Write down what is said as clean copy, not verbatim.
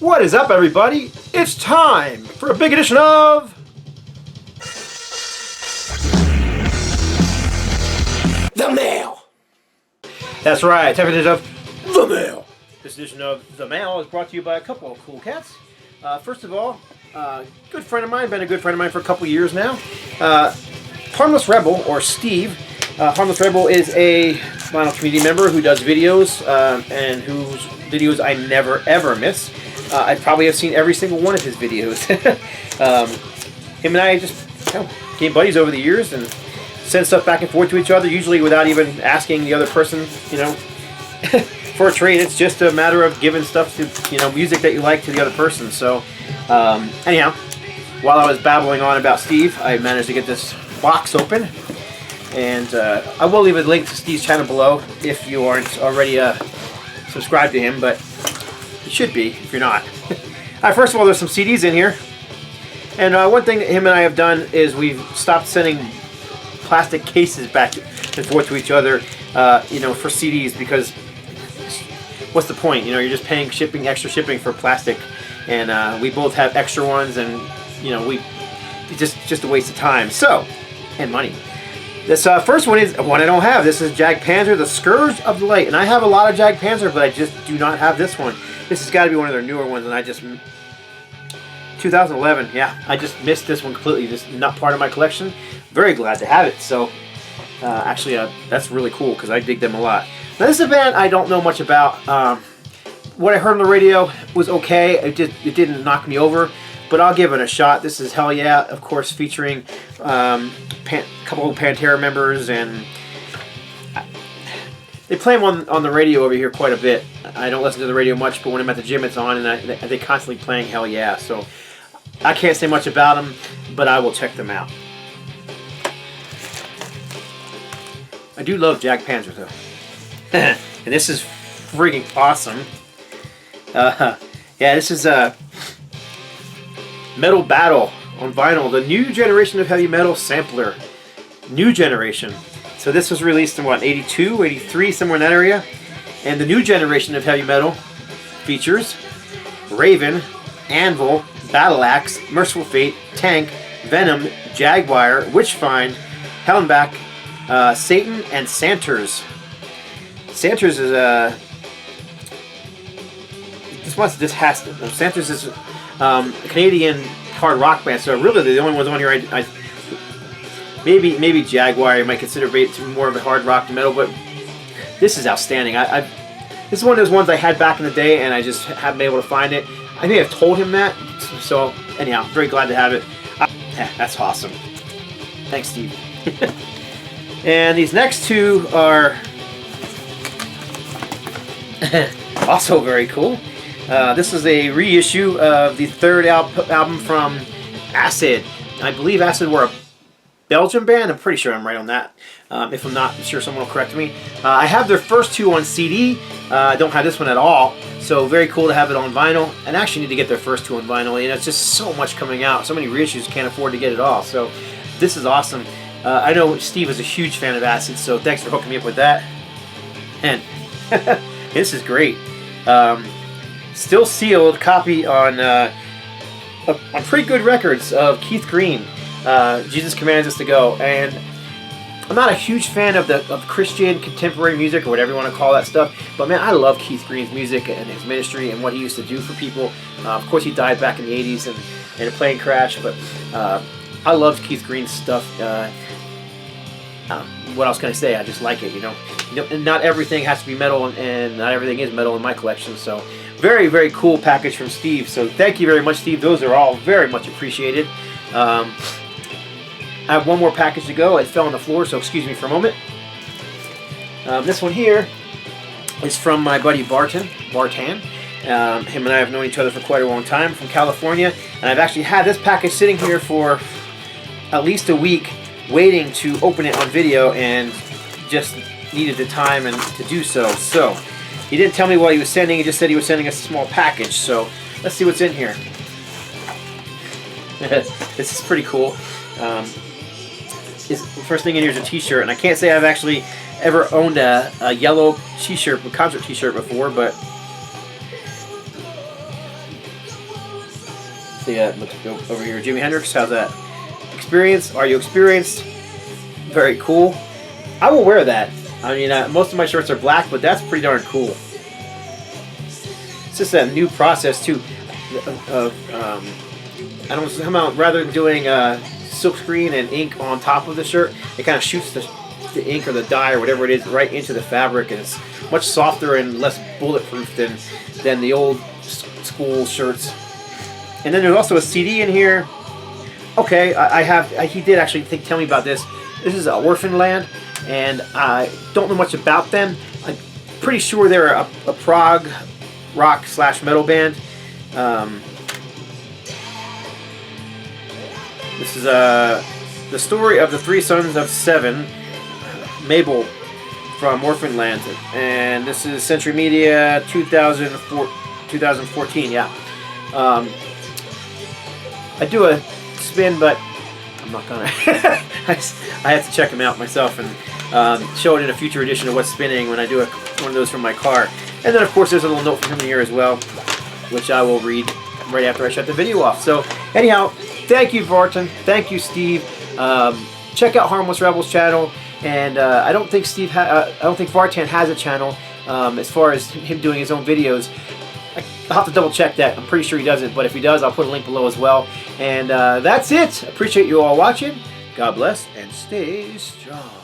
What is up, everybody? It's time for a big edition of The Mail. That's right, time for edition of The Mail. This edition of The Mail is brought to you by a couple of cool cats. First of all, good friend of mine, been a good friend of mine for a couple of years now. Harmless Rebel, or Steve. Harmless Rebel is a vinyl community member who does videos and whose videos I never ever miss. I probably have seen every single one of his videos. Him and I just became buddies over the years and send stuff back and forth to each other, usually without even asking the other person, for a trade. It's just a matter of giving stuff to, music that you like to the other person. So, anyhow, while I was babbling on about Steve, I managed to get this box open. And I will leave a link to Steve's channel below if you aren't already subscribed to him, but you should be if you're not. First of all, there's some CDs in here. And one thing that him and I have done is we've stopped sending plastic cases back and forth to each other, for CDs, because what's the point? You're just paying extra shipping for plastic, and we both have extra ones, and it's just a waste of time. So, and money. This first one is one I don't have. This is Jag Panzer, the Scourge of the Light, and I have a lot of Jag Panzer, but I just do not have this one. This has got to be one of their newer ones, and 2011. Yeah, I just missed this one completely. Just not part of my collection. Very glad to have it. So, actually, that's really cool because I dig them a lot. Now, this is a band I don't know much about. What I heard on the radio was okay. It didn't knock me over, but I'll give it a shot. This is Hell Yeah, of course, featuring a couple of Pantera members, and they play them on the radio over here quite a bit. I don't listen to the radio much, but when I'm at the gym, it's on, and they're constantly playing Hell Yeah. So I can't say much about them, but I will check them out. I do love Jag Panzer, though. And this is freaking awesome. Yeah, this is Metal Battle on vinyl, the new generation of heavy metal sampler. New generation. So this was released in what, 82, 83, somewhere in that area. And the new generation of heavy metal features Raven, Anvil, Battle Axe, Merciful Fate, Tank, Venom, Jaguar, Witchfind, Hellenbach, Satan, and Santers. Santers is Santers is a Canadian hard rock band. So really, the only ones on here maybe Jaguar you might consider more of a hard rock metal, but this is outstanding. This is one of those ones I had back in the day, and I just haven't been able to find it. I think I've told him that. So anyhow, very glad to have it. That's awesome. Thanks, Steve. And these next two are also very cool. This is a reissue of the third album from Acid. I believe Acid were a Belgian band. I'm pretty sure I'm right on that. If I'm not, I'm sure someone will correct me. I have their first two on CD. I don't have this one at all. So very cool to have it on vinyl. And actually need to get their first two on vinyl. It's just so much coming out. So many reissues, can't afford to get it all. So this is awesome. I know Steve is a huge fan of Acid, so thanks for hooking me up with that. And this is great. Still sealed copy on pretty good records of Keith Green. Jesus Commands Us to Go. And I'm not a huge fan of Christian contemporary music, or whatever you want to call that stuff, but man, I love Keith Green's music and his ministry and what he used to do for people. Of course, he died back in the 80s in a plane crash, but I loved Keith Green's stuff. What else can I say? I just like it, And not everything has to be metal, and not everything is metal in my collection. So very, very cool package from Steve. So thank you very much, Steve. Those are all very much appreciated. I have one more package to go. It fell on the floor, so excuse me for a moment. This one here is from my buddy Vartan. Him and I have known each other for quite a long time, from California. And I've actually had this package sitting here for at least a week, waiting to open it on video, and just needed the time and to do so. So he didn't tell me what he was sending. He just said he was sending us a small package. So let's see what's in here. This is pretty cool. First thing in here is a t-shirt, and I can't say I've actually ever owned a yellow t-shirt, a concert t-shirt before, but See that over here, Jimi Hendrix. How's that? Experience? Are you experienced? Very cool. I will wear that. I mean, most of my shirts are black, but that's pretty darn cool. It's just a new process too. I don't somehow rather than doing silk screen and ink on top of the shirt, it kind of shoots the ink or the dye or whatever it is right into the fabric, and it's much softer and less bulletproof than the old school shirts. And then there's also a CD in here. Okay, he did actually tell me about this. This is Orphan Land, and I don't know much about them. I'm pretty sure they're a prog rock / metal band. This is the story of the three sons of seven, Mabel from Orphan Land, and this is Century Media 2014. Yeah, I do a spin, but I'm not gonna. I have to check them out myself and show it in a future edition of What's Spinning when I do one of those from my car. And then of course there's a little note from him here as well, which I will read right after I shut the video off. So anyhow, thank you Vartan, thank you Steve. Check out Harmless Rebels channel, and I don't think Vartan has a channel as far as him doing his own videos. I'll have to double check that. I'm pretty sure he doesn't, but if he does, I'll put a link below as well. And that's it. Appreciate you all watching. God bless and stay strong.